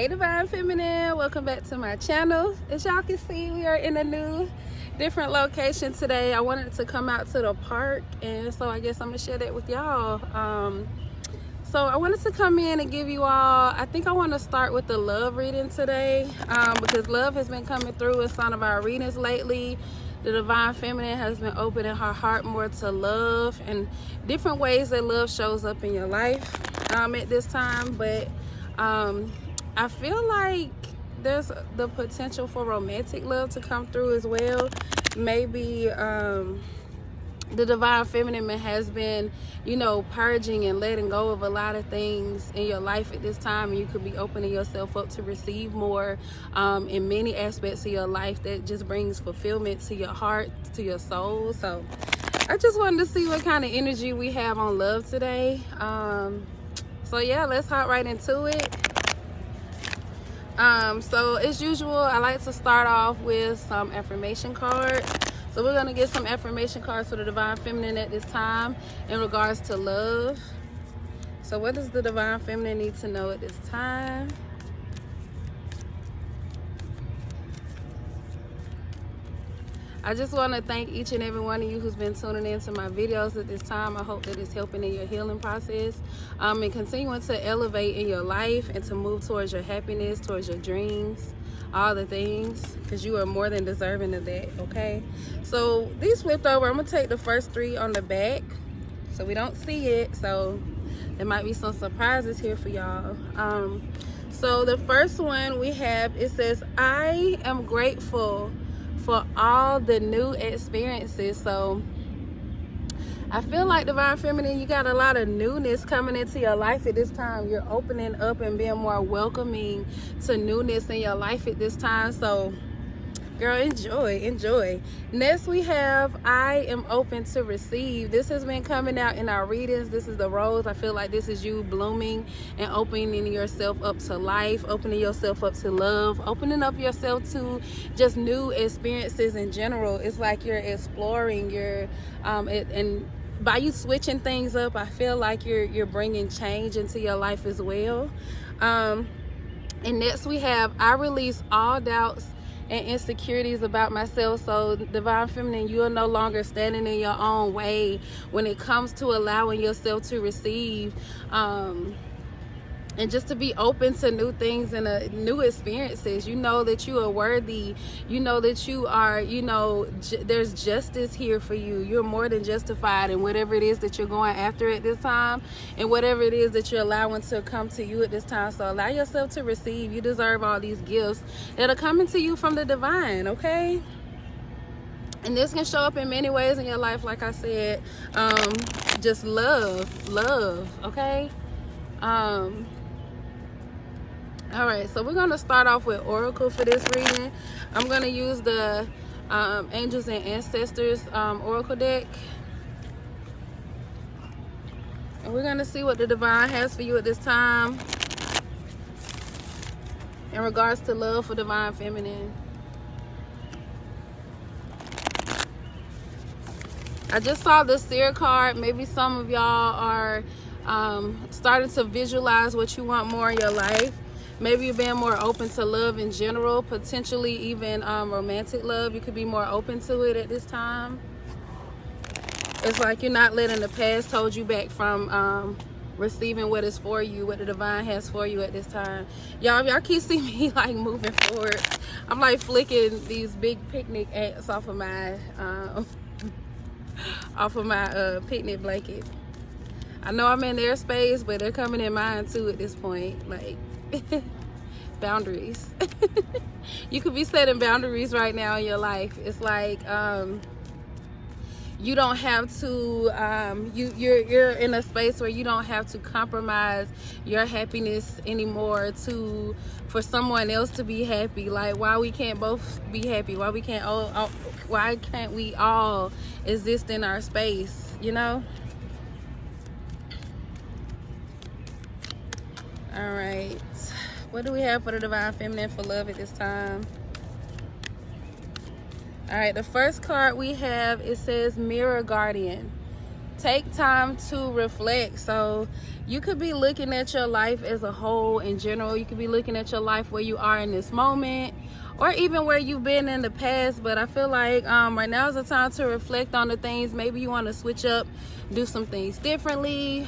Hey Divine Feminine, welcome back to my channel. As y'all can see, we are in a new different location today. I wanted to come out to the park, and so I guess I'm gonna share that with y'all. So I wanted to come in and give you all, I think I want to start with the love reading today, because love has been coming through in some of our readings lately. The Divine Feminine has been opening her heart more to love and different ways that love shows up in your life at this time. But I feel like there's the potential for romantic love to come through as well. Maybe the Divine Feminine has been, you know, purging and letting go of a lot of things in your life at this time, and you could be opening yourself up to receive more in many aspects of your life that just brings fulfillment to your heart, to your soul. So I just wanted to see what kind of energy we have on love today. So yeah, let's hop right into it. So as usual, I like to start off with some affirmation cards. So we're going to get some affirmation cards for the Divine Feminine at this time in regards to love. So what does the Divine Feminine need to know at this time? I just want to thank each and every one of you who's been tuning into my videos at this time. I hope that it's helping in your healing process and continuing to elevate in your life and to move towards your happiness, towards your dreams, all the things, because you are more than deserving of that, okay? So these flipped over. I'm going to take the first three on the back so we don't see it. So there might be some surprises here for y'all. So the first one we have, it says, I am grateful for all the new experiences. So I feel like Divine Feminine, you got a lot of newness coming into your life at this time. You're opening up and being more welcoming to newness in your life at this time. So girl, enjoy. Next we have, I am open to receive. This has been coming out in our readings. This is the rose. I feel like this is you blooming and opening yourself up to life, opening yourself up to love, opening up yourself to just new experiences in general. It's like you're exploring, and by you switching things up, I feel like you're bringing change into your life as well. And next we have, I release all doubts and insecurities about myself. So Divine Feminine, you are no longer standing in your own way when it comes to allowing yourself to receive and just to be open to new things and new experiences. You know that you are worthy. You know that you are, you know, there's justice here for you. You're more than justified in whatever it is that you're going after at this time, and whatever it is that you're allowing to come to you at this time. So allow yourself to receive. You deserve all these gifts that are coming to you from the divine, okay? And this can show up in many ways in your life, like I said. Just love, okay? All right, so we're going to start off with Oracle for this reading. I'm going to use the Angels and Ancestors Oracle deck. And we're going to see what the Divine has for you at this time in regards to love for Divine Feminine. I just saw the Seer card. Maybe some of y'all are starting to visualize what you want more in your life. Maybe you're being more open to love in general, potentially even romantic love. You could be more open to it at this time. It's like you're not letting the past hold you back from receiving what is for you, what the Divine has for you at this time. Y'all keep seeing me like moving forward. I'm like flicking these big picnic ants off of my picnic blanket. I know I'm in their space, but they're coming in mine too at this point. Like boundaries. You could be setting boundaries right now in your life. It's like you don't have to you're in a space where you don't have to compromise your happiness anymore for someone else to be happy. Like, why we can't both be happy? Why can't we all exist in our space, you know? All right, what do we have for the Divine Feminine for love at this time? All right, the first card we have, it says Mirror Guardian. take time to reflect. So you could be looking at your life as a whole in general. You could be looking at your life where you are in this moment, or even where you've been in the past. But I feel like right now is the time to reflect on the things. Maybe you want to switch up, do some things differently.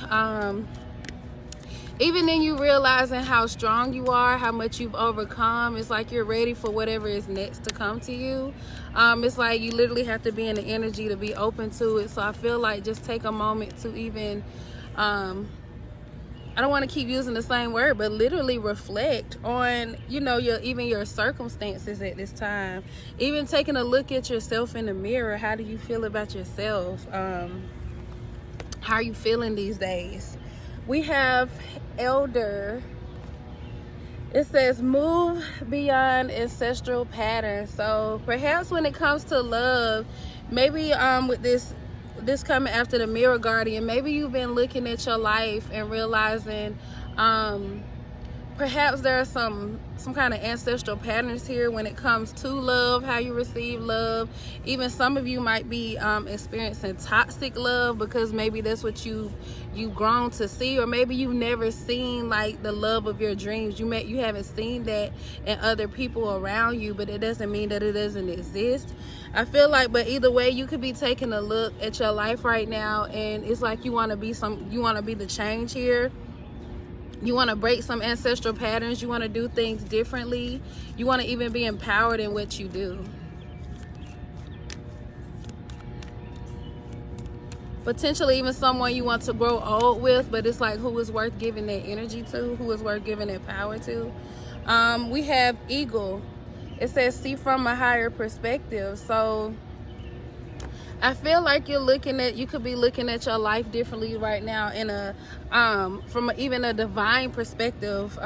Even in you realizing how strong you are, how much you've overcome, it's like you're ready for whatever is next to come to you. It's like you literally have to be in the energy to be open to it. So I feel like just take a moment to even, I don't want to keep using the same word, but literally reflect on, you know, your circumstances at this time. Even taking a look at yourself in the mirror. How do you feel about yourself? How are you feeling these days? We have elder. It says move beyond ancestral patterns. So perhaps when it comes to love, maybe with this coming after the mirror guardian, maybe you've been looking at your life and realizing perhaps there are some kind of ancestral patterns here when it comes to love, how you receive love. Even some of you might be experiencing toxic love, because maybe that's what you've grown to see, or maybe you've never seen like the love of your dreams. You haven't seen that in other people around you, but it doesn't mean that it doesn't exist. I feel like, but either way, you could be taking a look at your life right now, and it's like you want to be the change here. You want to break some ancestral patterns. You want to do things differently. You want to even be empowered in what you do. Potentially even someone you want to grow old with, but it's like, who is worth giving that energy to? Who is worth giving that power to? We have eagle. It says see from a higher perspective. So I feel like you could be looking at your life differently right now in a from even a divine perspective.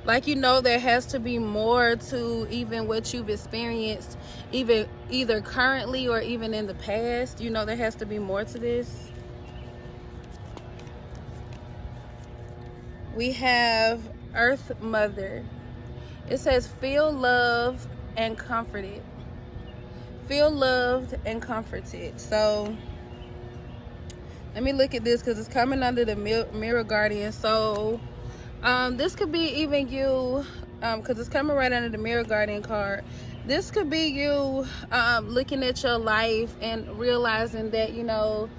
Like, you know, there has to be more to even what you've experienced, either currently or even in the past. You know, there has to be more to this. We have Earth Mother. It says feel loved and comforted. Feel loved and comforted. So let me look at this, because it's coming under the mirror guardian. So this could be even you, because it's coming right under the mirror guardian card. This could be you looking at your life and realizing that, you know,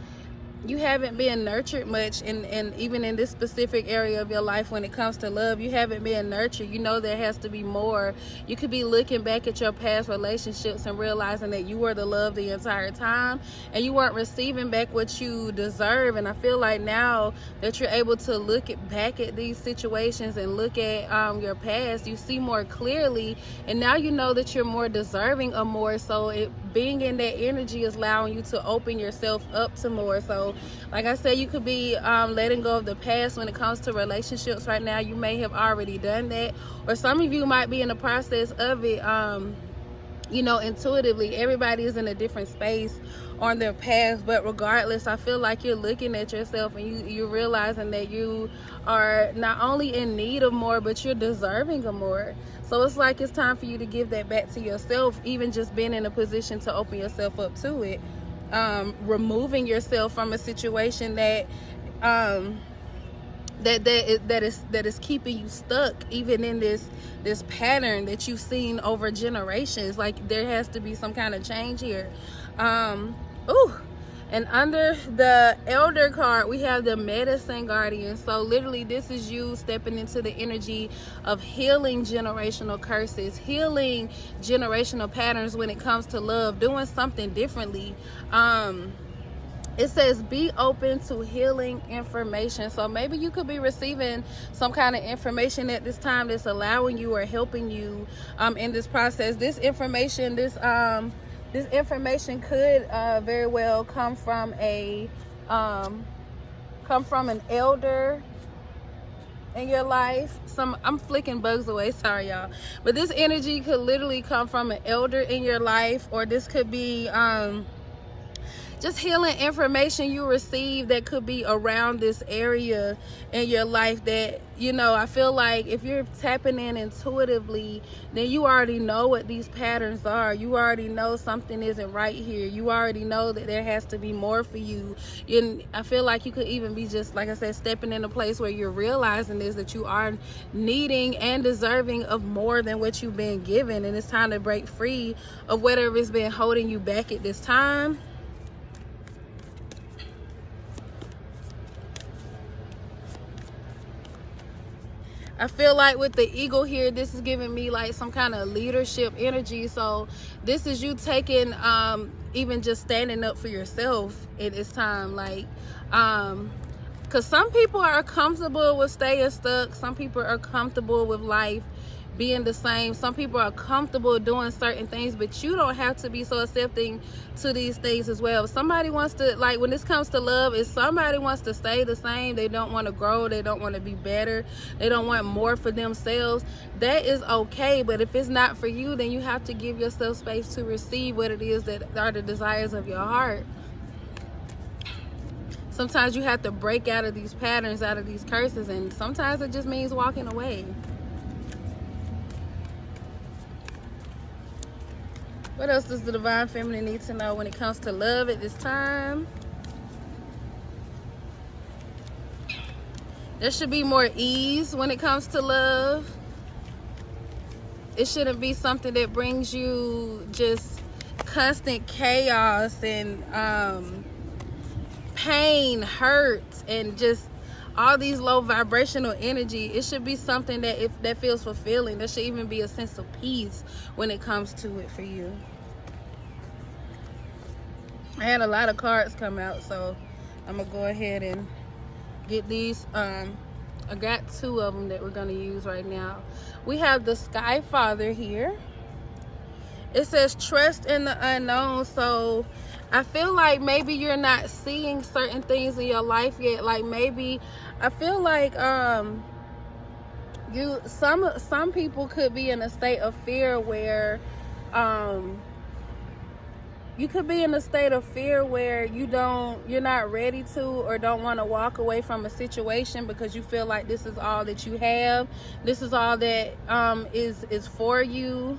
you haven't been nurtured much, and even in this specific area of your life when it comes to love, you haven't been nurtured. You know, there has to be more. You could be looking back at your past relationships and realizing that you were the love the entire time, and you weren't receiving back what you deserve. And I feel like now that you're able to look back at these situations and look at your past, you see more clearly, and now you know that you're more deserving of more. So being in that energy is allowing you to open yourself up to more. So like I said, you could be letting go of the past when it comes to relationships right now. You may have already done that, or some of you might be in the process of it. You know, intuitively, everybody is in a different space on their path, but regardless, I feel like you're looking at yourself and you're realizing that you are not only in need of more, but you're deserving of more. So it's like it's time for you to give that back to yourself, even just being in a position to open yourself up to it. Removing yourself from a situation that is keeping you stuck, even in this pattern that you've seen over generations. Like, there has to be some kind of change here. And under the elder card, we have the medicine guardian. So literally, this is you stepping into the energy of healing generational curses, healing generational patterns when it comes to love, doing something differently. It says be open to healing information. So maybe you could be receiving some kind of information at this time that's allowing you or helping you in this process. This information could very well come from an elder in your life. I'm flicking bugs away, sorry y'all, but this energy could literally come from an elder in your life, or this could be just healing information you receive that could be around this area in your life that, you know, I feel like if you're tapping in intuitively, then you already know what these patterns are. You already know something isn't right here. You already know that there has to be more for you. And I feel like you could even be just, like I said, stepping in a place where you're realizing is that you are needing and deserving of more than what you've been given. And it's time to break free of whatever has been holding you back at this time. I feel like with the eagle here, this is giving me like some kind of leadership energy. So this is you taking, even just standing up for yourself at this time. Like, because some people are comfortable with staying stuck. Some people are comfortable with life being the same. Some people are comfortable doing certain things, but you don't have to be so accepting to these things as well. If somebody wants to, like when this comes to love, if somebody wants to stay the same, they don't want to grow, they don't want to be better, they don't want more for themselves, that is okay. But if it's not for you, then you have to give yourself space to receive what it is that are the desires of your heart. Sometimes you have to break out of these patterns, out of these curses, and sometimes it just means walking away. What else does the Divine Feminine need to know when it comes to love at this time? There should be more ease when it comes to love. It shouldn't be something that brings you just constant chaos and pain, hurt, and just all these low vibrational energy. It should be something that that feels fulfilling. There should even be a sense of peace when it comes to it for you. I had a lot of cards come out, so I'm gonna go ahead and get these. I got two of them that we're gonna use right now. We have the Sky Father here. It says trust in the unknown. So I feel like maybe you're not seeing certain things in your life yet. Like maybe I feel like some people could be in a state of fear where you could be in a state of fear where you're not ready to or don't want to walk away from a situation because you feel like this is all that you have. This is all that is for you.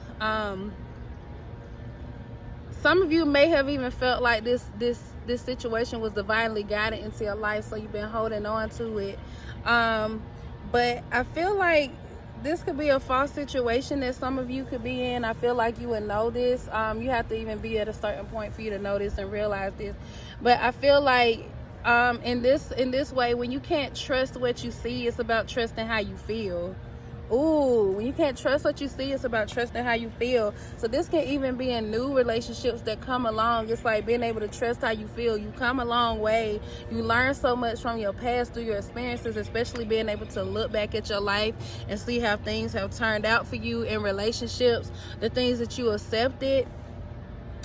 Some of you may have even felt like this situation was divinely guided into your life, so you've been holding on to it. But I feel like this could be a false situation that some of you could be in. I feel like you would know this. You have to even be at a certain point for you to know this and realize this. But I feel like in this way, when you can't trust what you see, it's about trusting how you feel. Ooh, when you can't trust what you see, it's about trusting how you feel. So this can even be in new relationships that come along. It's like being able to trust how you feel. You come a long way. You learn so much from your past through your experiences, especially being able to look back at your life and see how things have turned out for you in relationships, the things that you accepted.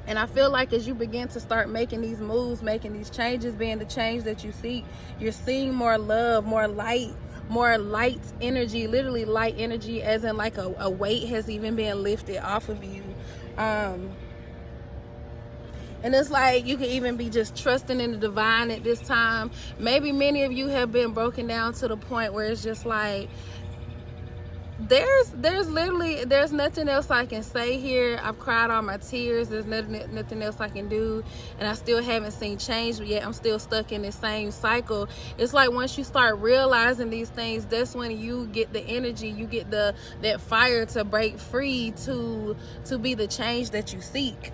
And I feel like as you begin to start making these moves, making these changes, being the change that you seek, you're seeing more love, more light energy, literally light energy, as in like a weight has even been lifted off of you. And it's like you can even be just trusting in the divine at this time. Maybe many of you have been broken down to the point where it's just like there's nothing else I can say here. I've cried all my tears. There's nothing else I can do, and I still haven't seen change, but yet I'm still stuck in the same cycle. It's like once you start realizing these things, that's when you get the energy, you get that fire to break free, to be the change that you seek.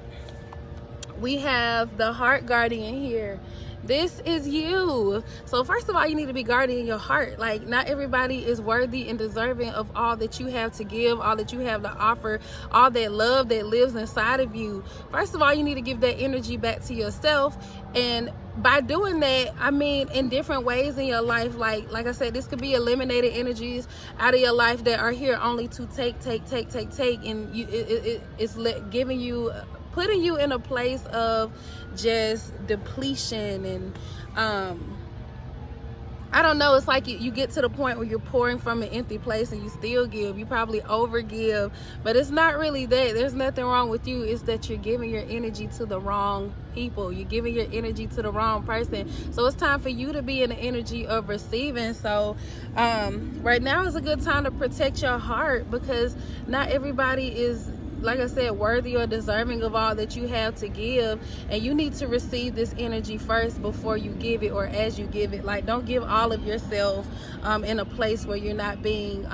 We have the Heart Guardian here. This is you. So first of all, you need to be guarding your heart. Like, not everybody is worthy and deserving of all that you have to give, all that you have to offer, all that love that lives inside of you. First of all, you need to give that energy back to yourself. And by doing that, I mean in different ways in your life. Like I said, this could be eliminated energies out of your life that are here only to take, and it's giving you, putting you in a place of just depletion and I don't know, it's like you get to the point where you're pouring from an empty place and you still give. You probably over give, but it's not really that. There's nothing wrong with you. It's that you're giving your energy to the wrong people. You're giving your energy to the wrong person. So it's time for you to be in the energy of receiving. So right now is a good time to protect your heart, because not everybody is, like I said, worthy or deserving of all that you have to give, and you need to receive this energy first before you give it, or as you give it. Like, don't give all of yourself in a place where you're not being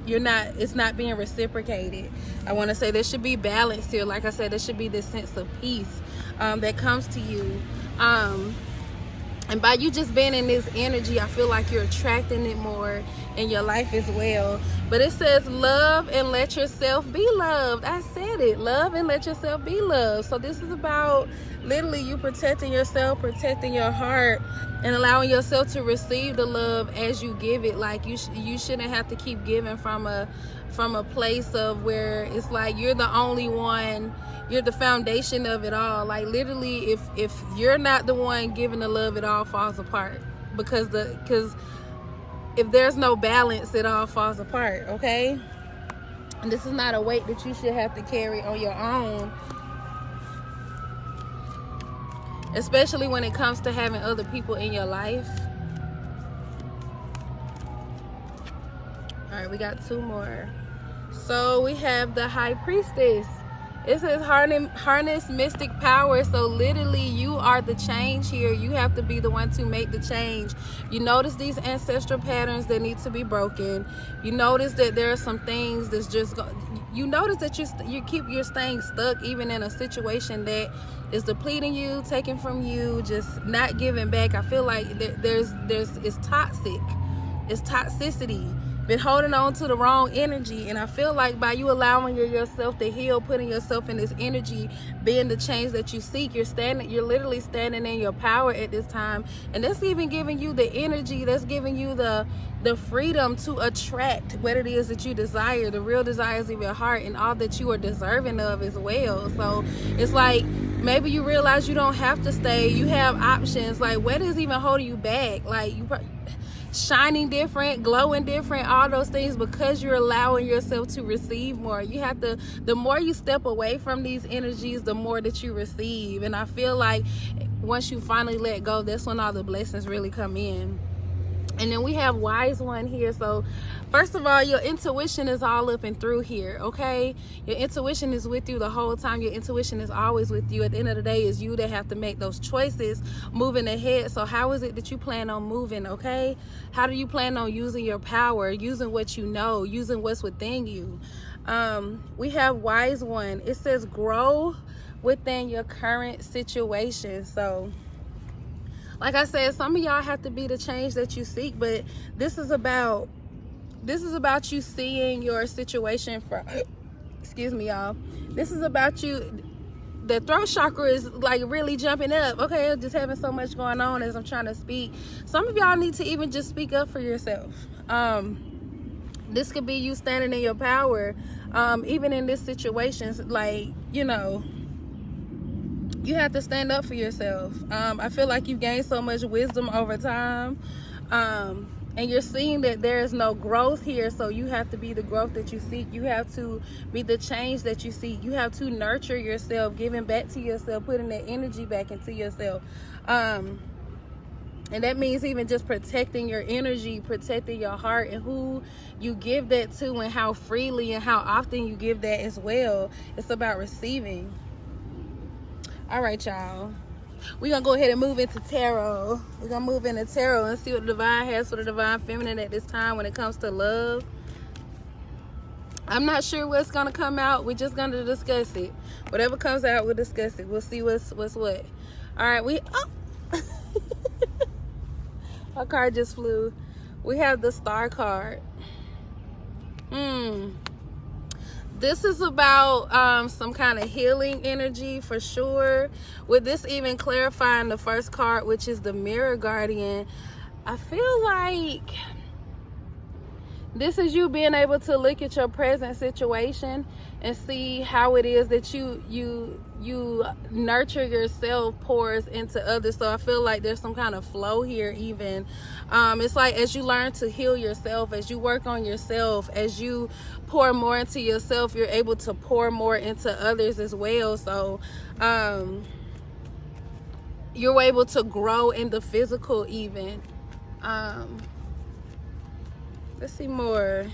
it's not being reciprocated. I want to say there should be balance here. Like I said, there should be this sense of peace that comes to you, and by you just being in this energy, I feel like you're attracting it more in your life as well. But it says love and let yourself be loved. I said it, love and let yourself be loved. So this is about literally you protecting yourself, protecting your heart, and allowing yourself to receive the love as you give it. Like, you shouldn't have to keep giving from a place of where it's like you're the only one, you're the foundation of it all. Like, literally, if you're not the one giving the love, it all falls apart, because if there's no balance, it all falls apart. Okay, and this is not a weight that you should have to carry on your own, especially when it comes to having other people in your life. All right, we got two more. So we have the High Priestess. It says harness mystic power. So literally, you are the change here. You have to be the one to make the change. You notice these ancestral patterns that need to be broken. You notice that there are some things that's just you notice that you're staying stuck, even in a situation that is depleting you, taking from you, just not giving back. I feel like it's toxic. It's toxicity. Been holding on to the wrong energy, and I feel like by you allowing yourself to heal, putting yourself in this energy, being the change that you seek, you're literally standing in your power at this time. And that's even giving you the energy, that's giving you the freedom to attract what it is that you desire, the real desires of your heart, and all that you are deserving of as well. So it's like, maybe you realize you don't have to stay, you have options. Like, what is even holding you back? Like, you shining different, glowing different, all those things, because you're allowing yourself to receive more. You have to, the more you step away from these energies, the more that you receive. And I feel like once you finally let go, that's when all the blessings really come in. And then we have Wise One here. So first of all, your intuition is all up and through here, okay? Your intuition is with you the whole time. Your intuition is always with you. At the end of the day, it's you that have to make those choices moving ahead. So how is it that you plan on moving, okay? How do you plan on using your power, using what you know, using what's within you? We have Wise One. It says grow within your current situation. So like I said, some of y'all have to be the change that you seek, but this is about you seeing your situation for, excuse me, y'all. This is about you. The throat chakra is like really jumping up. Okay, just having so much going on as I'm trying to speak. Some of y'all need to even just speak up for yourself. This could be you standing in your power, even in this situation. Like, you know, you have to stand up for yourself. I feel like you've gained so much wisdom over time, and you're seeing that there is no growth here. So you have to be the growth that you seek. You have to be the change that you seek. You have to nurture yourself, giving back to yourself, putting that energy back into yourself. And that means even just protecting your energy, protecting your heart, and who you give that to, and how freely and how often you give that as well. It's about receiving. All right, y'all, we're gonna go ahead and move into tarot. We're gonna move into tarot and see what the divine has for the divine feminine at this time when it comes to love. I'm not sure what's gonna come out. We're just gonna discuss it. Whatever comes out, we'll discuss it. We'll see what's what. All right, our card just flew. We have the Star card. This is about some kind of healing energy for sure. With this even clarifying the first card, which is the Mirror Guardian, I feel like This is you being able to look at your present situation and see how it is that you nurture yourself pours into others. So I feel like there's some kind of flow here even. It's like as you learn to heal yourself, as you work on yourself, as you pour more into yourself, you're able to pour more into others as well. So you're able to grow in the physical even. Let's see more.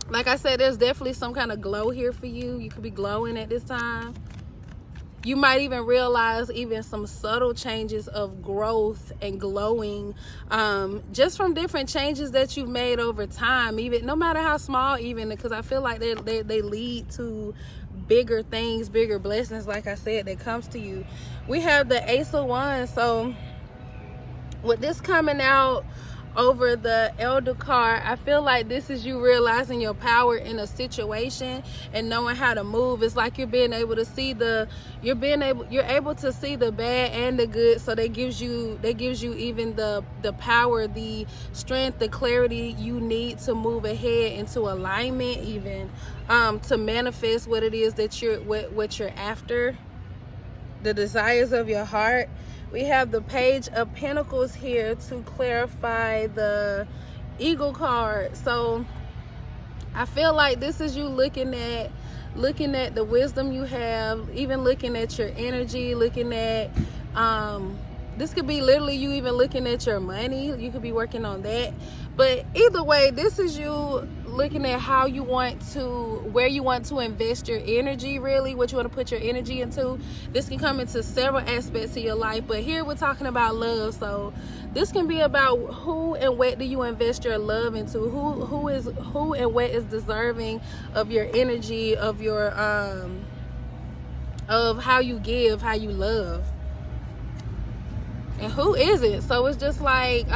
Like I said, there's definitely some kind of glow here for you. You could be glowing at this time. You might even realize even some subtle changes of growth and glowing, just from different changes that you've made over time, even no matter how small, even because I feel like they lead to bigger things, bigger blessings, like I said, that comes to you. We have the Ace of Wands. So with this coming out over the Elder card, I feel like this is you realizing your power in a situation and knowing how to move. It's like you're able to see the bad and the good. So that gives you even the power, the strength, the clarity you need to move ahead into alignment, even to manifest what it is that what you're after, the desires of your heart. We have the Page of Pentacles here to clarify the Eagle card. So I feel like this is you looking at the wisdom you have, even looking at your energy, looking at this could be literally you even looking at your money. You could be working on that. But either way, this is you looking at how you want to, where you want to invest your energy, really, what you want to put your energy into. This can come into several aspects of your life, but here we're talking about love. So this can be about who and what do you invest your love into, who and what is deserving of your energy, of your of how you give, how you love, and who isn't. So it's just like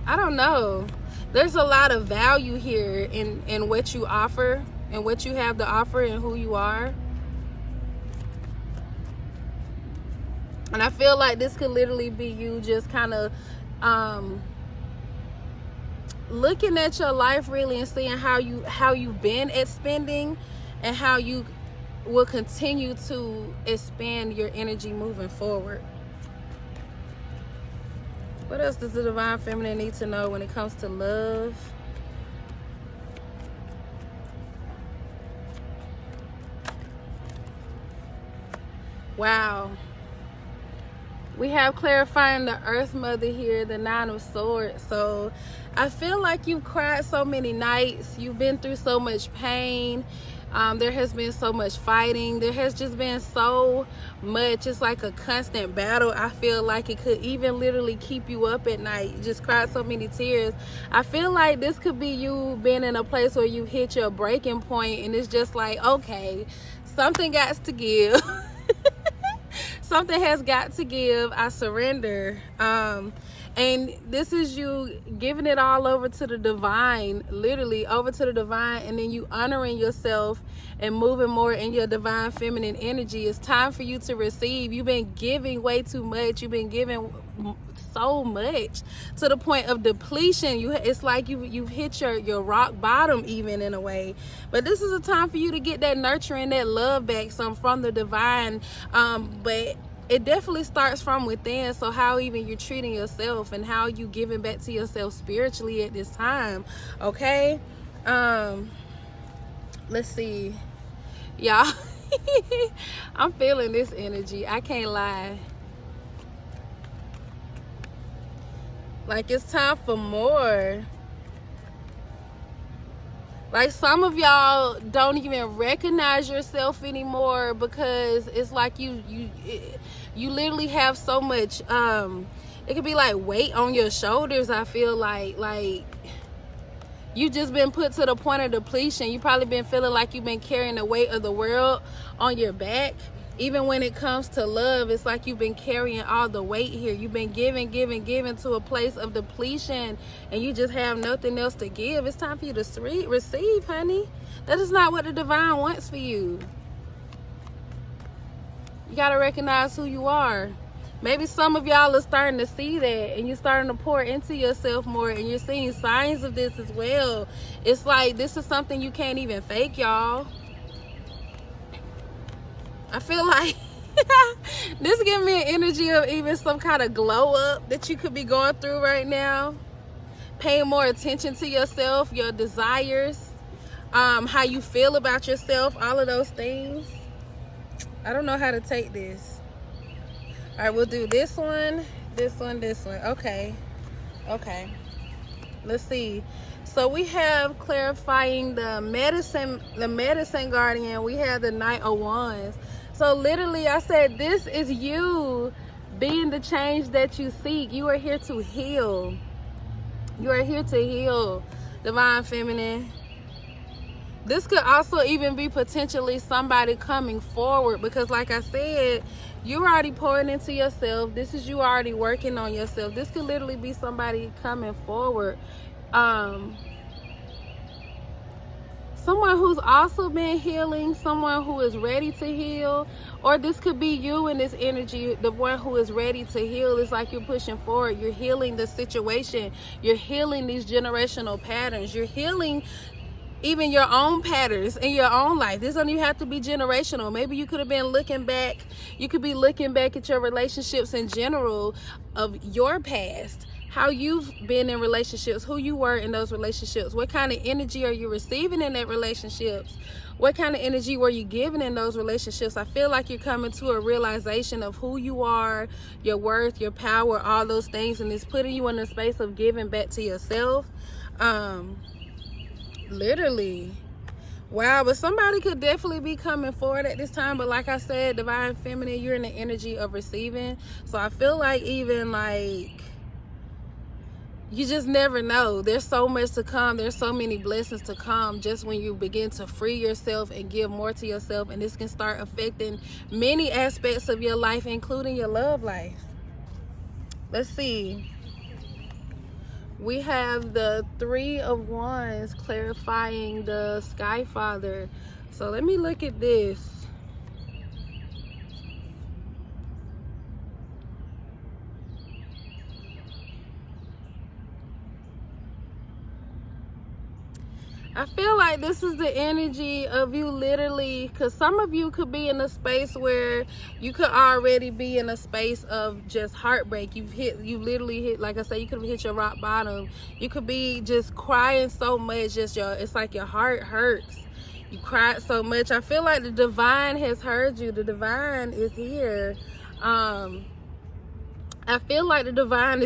I don't know. There's a lot of value here in what you offer and what you have to offer and who you are. And I feel like this could literally be you just kind of looking at your life really and seeing how you've been at spending and how you will continue to expand your energy moving forward. What else does the Divine Feminine need to know when it comes to love? Wow. We have clarifying the Earth Mother here, the Nine of Swords. So I feel like you've cried so many nights. You've been through so much pain. There has been so much fighting. There has just been so much. It's like a constant battle. I feel like it could even literally keep you up at night. You just cried so many tears. I feel like this could be you being in a place where you hit your breaking point and it's just like, okay, something got to give. Something has got to give. I surrender. And this is you giving it all over to the divine, literally over to the divine, and then you honoring yourself and moving more in your divine feminine energy. It's time for you to receive. You've been giving way too much. You've been giving so much to the point of depletion. It's like you've hit your rock bottom even in a way. But this is a time for you to get that nurturing, that love back, some from the divine. But it definitely starts from within. So how even you're treating yourself and how you giving back to yourself spiritually at this time. Okay. Let's see, y'all. I'm feeling this energy. I can't lie. Like it's time for more. Like some of y'all don't even recognize yourself anymore because it's like you literally have so much it could be like weight on your shoulders. I feel like you just been put to the point of depletion. You probably been feeling like you've been carrying the weight of the world on your back. Even when it comes to love, it's like you've been carrying all the weight here. You've been giving to a place of depletion and you just have nothing else to give. It's time for you to receive, honey. That is not what the divine wants for you. You got to recognize who you are. Maybe some of y'all are starting to see that, and you're starting to pour into yourself more, and you're seeing signs of this as well. It's like this is something you can't even fake, y'all. I feel like this gives me an energy of even some kind of glow up that you could be going through right now. Paying more attention to yourself, your desires, how you feel about yourself, all of those things. I don't know how to take this. All right, we'll do this one, this one, this one. Okay. Let's see. So we have clarifying the medicine guardian. We have the Knight of Wands. So literally, I said this is you being the change that you seek. You are here to heal. You are here to heal, Divine Feminine. This could also even be potentially somebody coming forward, because like I said, you're already pouring into yourself. This is you already working on yourself. This could literally be somebody coming forward. Someone who's also been healing, someone who is ready to heal, or this could be you in this energy, the one who is ready to heal. It's like you're pushing forward. You're healing the situation. You're healing these generational patterns. You're healing even your own patterns in your own life. This don't even have to be generational. Maybe you could have been looking back. You could be looking back at your relationships in general of your past. How you've been in relationships, who you were in those relationships, what kind of energy are you receiving in that relationships, what kind of energy were you giving in those relationships. I feel like you're coming to a realization of who you are, your worth, your power, all those things, and it's putting you in a space of giving back to yourself. Literally, wow. But somebody could definitely be coming forward at this time. But like I said, Divine Feminine, you're in the energy of receiving. So I feel like even like you just never know. There's so much to come. There's so many blessings to come just when you begin to free yourself and give more to yourself. And this can start affecting many aspects of your life, including your love life. Let's see. We have the Three of Wands clarifying the Sky Father. So let me look at this. I feel like this is the energy of you literally, because some of you could be in a space where you could already be in a space of just heartbreak. You literally hit, like I said, you could have hit your rock bottom. You could be just crying so much, it's like your heart hurts. You cried so much. I feel like the divine has heard you. The divine is here. I feel like the divine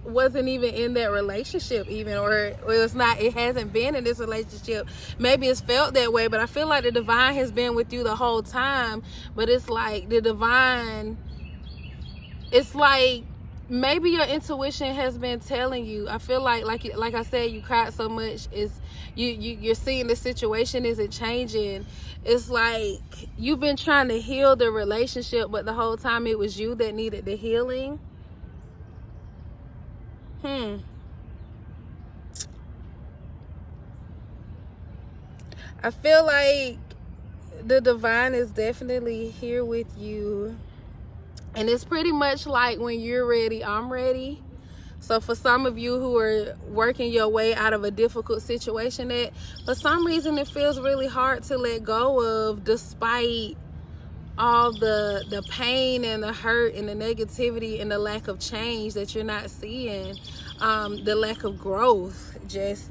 wasn't even in that relationship even, or it hasn't been in this relationship. Maybe it's felt that way, but I feel like the divine has been with you the whole time. But it's like the divine, it's like maybe your intuition has been telling you. I feel like I said, you cried so much, you're seeing the situation isn't changing. It's like you've been trying to heal the relationship, but the whole time it was you that needed the healing. I feel like the divine is definitely here with you. And it's pretty much like when you're ready, I'm ready. So for some of you who are working your way out of a difficult situation that for some reason it feels really hard to let go of, despite all the pain and the hurt and the negativity and the lack of change that you're not seeing, the lack of growth, just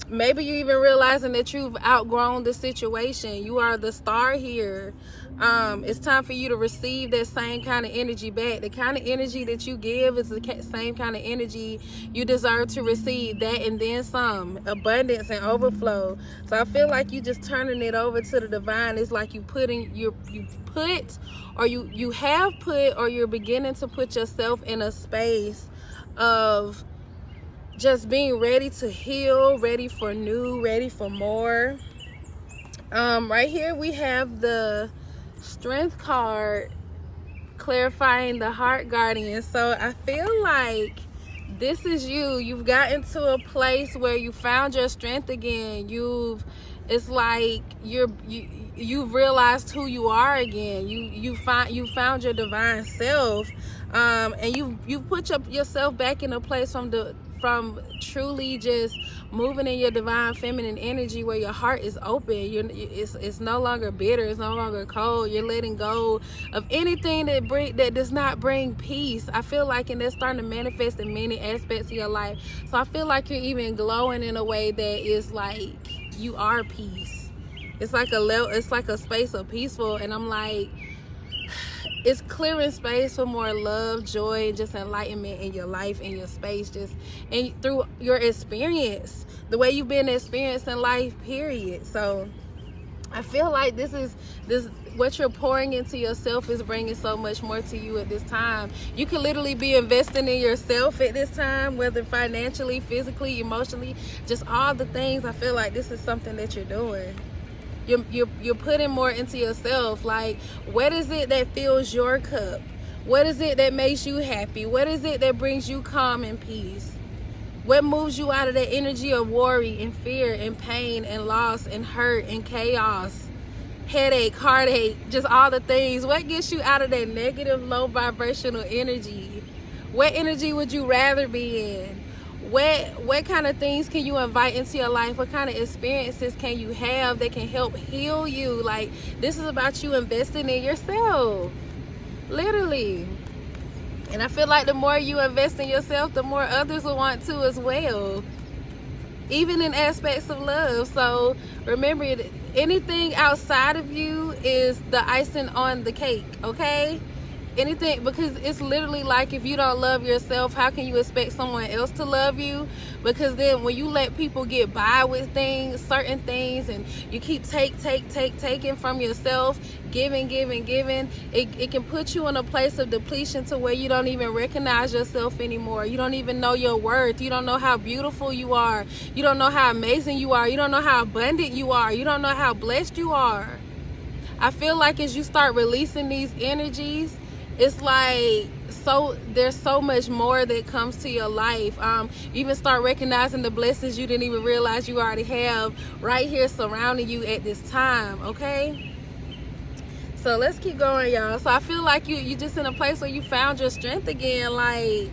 maybe you even realizing that you've outgrown the situation. You are the star here. It's time for you to receive that same kind of energy back. The kind of energy that you give is the same kind of energy you deserve to receive, that and then some, abundance and overflow. So I feel like you just turning it over to the divine. It's like you're beginning to put yourself in a space of just being ready to heal, ready for new, ready for more. Right here we have the Strength card clarifying the Heart Guardian. So I feel like this is you. You've gotten to a place where you found your strength again. It's like you've realized who you are again. You found your divine self, and you put yourself back in a place from truly just moving in your divine feminine energy, where your heart is open. It's no longer bitter, it's no longer cold. You're letting go of anything that does not bring peace. I feel like, and that's starting to manifest in many aspects of your life. So I feel like you're even glowing in a way that is like you are peace. It's like a space of peaceful, and I'm like, it's clearing space for more love, joy, and just enlightenment in your life, in your space, just and through your experience, the way you've been experiencing life, period. So I feel like this what you're pouring into yourself is bringing so much more to you at this time. You can literally be investing in yourself at this time, whether financially, physically, emotionally, just all the things. I feel like this is something that you're doing. You're putting more into yourself. Like, what is it that fills your cup? What is it that makes you happy? What is it that brings you calm and peace? What moves you out of that energy of worry and fear and pain and loss and hurt and chaos, headache, heartache, just all the things? What gets you out of that negative, low vibrational energy? What energy would you rather be in? What kind of things can you invite into your life? What kind of experiences can you have that can help heal you? Like, this is about you investing in yourself, literally. And I feel like the more you invest in yourself, the more others will want to as well, even in aspects of love. So remember, anything outside of you is the icing on the cake, okay? Anything, because it's literally like, if you don't love yourself, how can you expect someone else to love you? Because then when you let people get by with certain things, and you keep taking from yourself, giving, it can put you in a place of depletion to where you don't even recognize yourself anymore. You don't even know your worth. You don't know how beautiful you are. You don't know how amazing you are. You don't know how abundant you are. You don't know how blessed you are. I feel like as you start releasing these energies, it's like, there's so much more that comes to your life. You even start recognizing the blessings you didn't even realize you already have right here surrounding you at this time, okay? So let's keep going, y'all. So I feel like you're just in a place where you found your strength again, like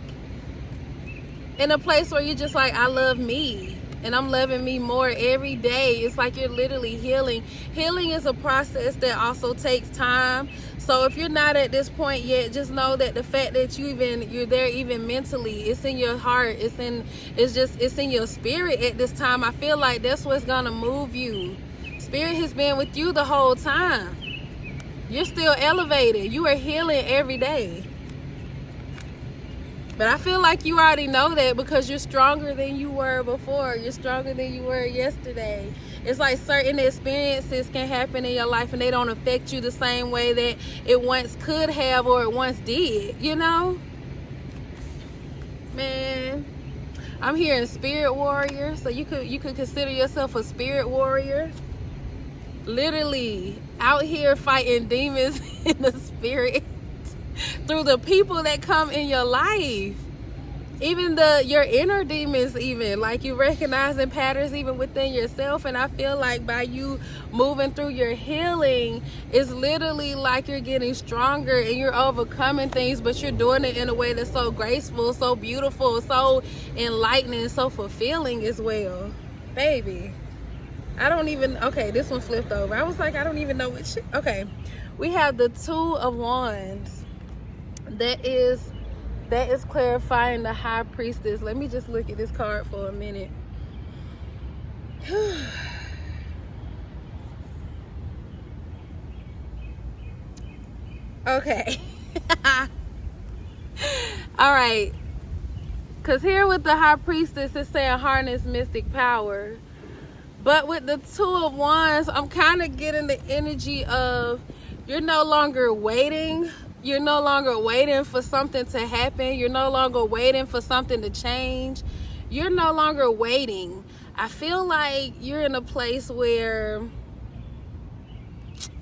in a place where you're just like, I love me, and I'm loving me more every day. It's like you're literally healing. Healing is a process that also takes time. So if you're not at this point yet, just know that the fact that you're there even mentally, it's in your heart, it's in your spirit at this time. I feel like that's what's gonna move you. Spirit has been with you the whole time. You're still elevated. You are healing every day. But I feel like you already know that, because you're stronger than you were before. You're stronger than you were yesterday. It's like certain experiences can happen in your life and they don't affect you the same way that it once could have, or it once did, you know? Man, I'm hearing spirit warrior. So you could consider yourself a spirit warrior. Literally out here fighting demons in the spirit through the people that come in your life, even your inner demons, even like you recognizing patterns even within yourself. And I feel like by you moving through your healing, it's literally like you're getting stronger and you're overcoming things, but you're doing it in a way that's so graceful, so beautiful, so enlightening, so fulfilling as well, baby. Okay, this one flipped over. I was like, I don't even know what shit. Okay, we have the Two of Wands. That is clarifying the High Priestess. Let me just look at this card for a minute. Okay. All right. Because here with the High Priestess, it's saying harness mystic power. But with the Two of Wands, I'm kind of getting the energy of you're no longer waiting. You're no longer waiting for something to happen. You're no longer waiting for something to change. You're no longer waiting. I feel like you're in a place where,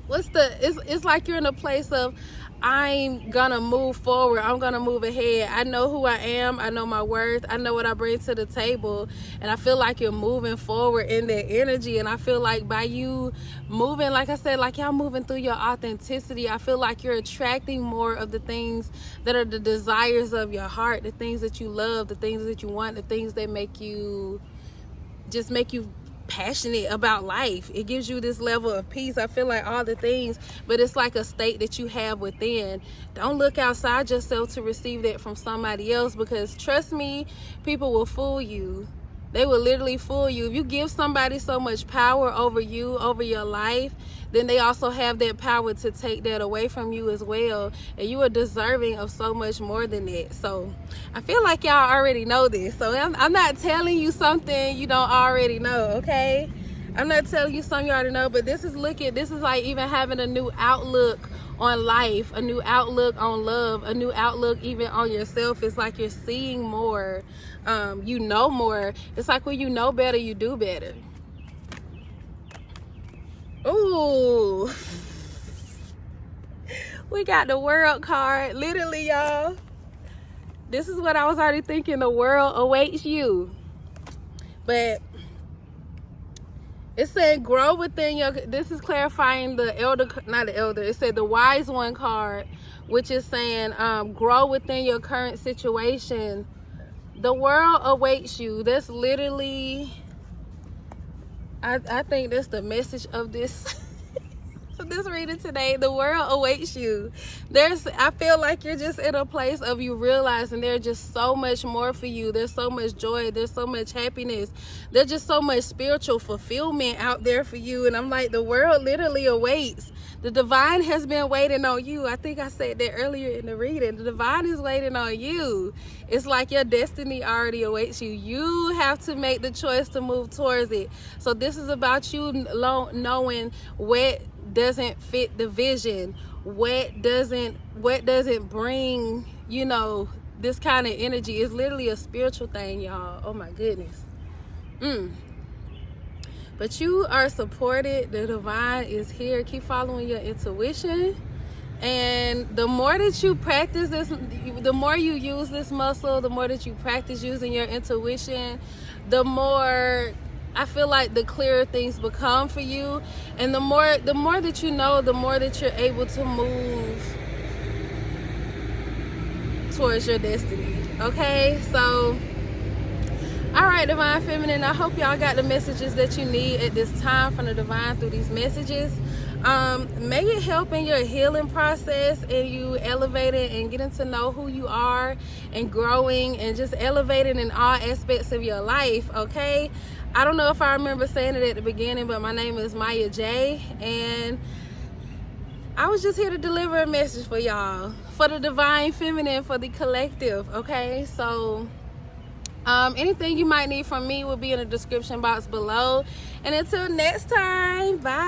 it's like you're in a place of, I'm gonna move forward. I'm gonna move ahead. I know who I am. I know my worth. I know what I bring to the table. And I feel like you're moving forward in that energy. And I feel like by you moving, like I said, like y'all moving through your authenticity, I feel like you're attracting more of the things that are the desires of your heart, the things that you love, the things that you want, the things that make you passionate about life. It gives you this level of peace. I feel like all the things, but it's like a state that you have within. Don't look outside yourself to receive that from somebody else, because trust me, people will fool you. They will literally fool you. If you give somebody so much power over you, over your life, then they also have that power to take that away from you as well. And you are deserving of so much more than that. So I feel like y'all already know this. So I'm not telling you something you don't already know, okay? I'm not telling you something you already know, but this is like even having a new outlook on life, a new outlook on love, a new outlook even on yourself. It's like you're seeing more, you know more. It's like when you know better, you do better. Ooh, we got the world card. Literally, y'all, this is what I was already thinking. The world awaits you. But it said grow within your, this is clarifying the elder, not the elder, it said the wise one card, which is saying grow within your current situation. The world awaits you. That's literally, I think that's the message of this of this reading today. The world awaits you. I feel like you're just in a place of you realizing there's just so much more for you. There's so much joy. There's so much happiness. There's just so much spiritual fulfillment out there for you. And I'm like, the world literally awaits. The divine has been waiting on you. I think I said that earlier in the reading. The divine is waiting on you. It's like your destiny already awaits you. You have to make the choice to move towards it. So this is about you knowing what doesn't fit the vision, what doesn't bring, you know, this kind of energy. Is literally a spiritual thing, y'all. Oh my goodness. But you are supported. The divine is here. Keep following your intuition. And the more that you practice this, the more you use this muscle, the more that you practice using your intuition, the more I feel like the clearer things become for you. And the more that you know, the more that you're able to move towards your destiny. Okay, so all right, divine feminine, I hope y'all got the messages that you need at this time from the divine through these messages. May it help in your healing process and you elevating and getting to know who you are and growing and just elevating in all aspects of your life. Okay, I don't know if I remember saying it at the beginning, but my name is Miya Jha, and I was just here to deliver a message for y'all, for the divine feminine, for the collective. Okay, so anything you might need from me will be in the description box below. And until next time, bye.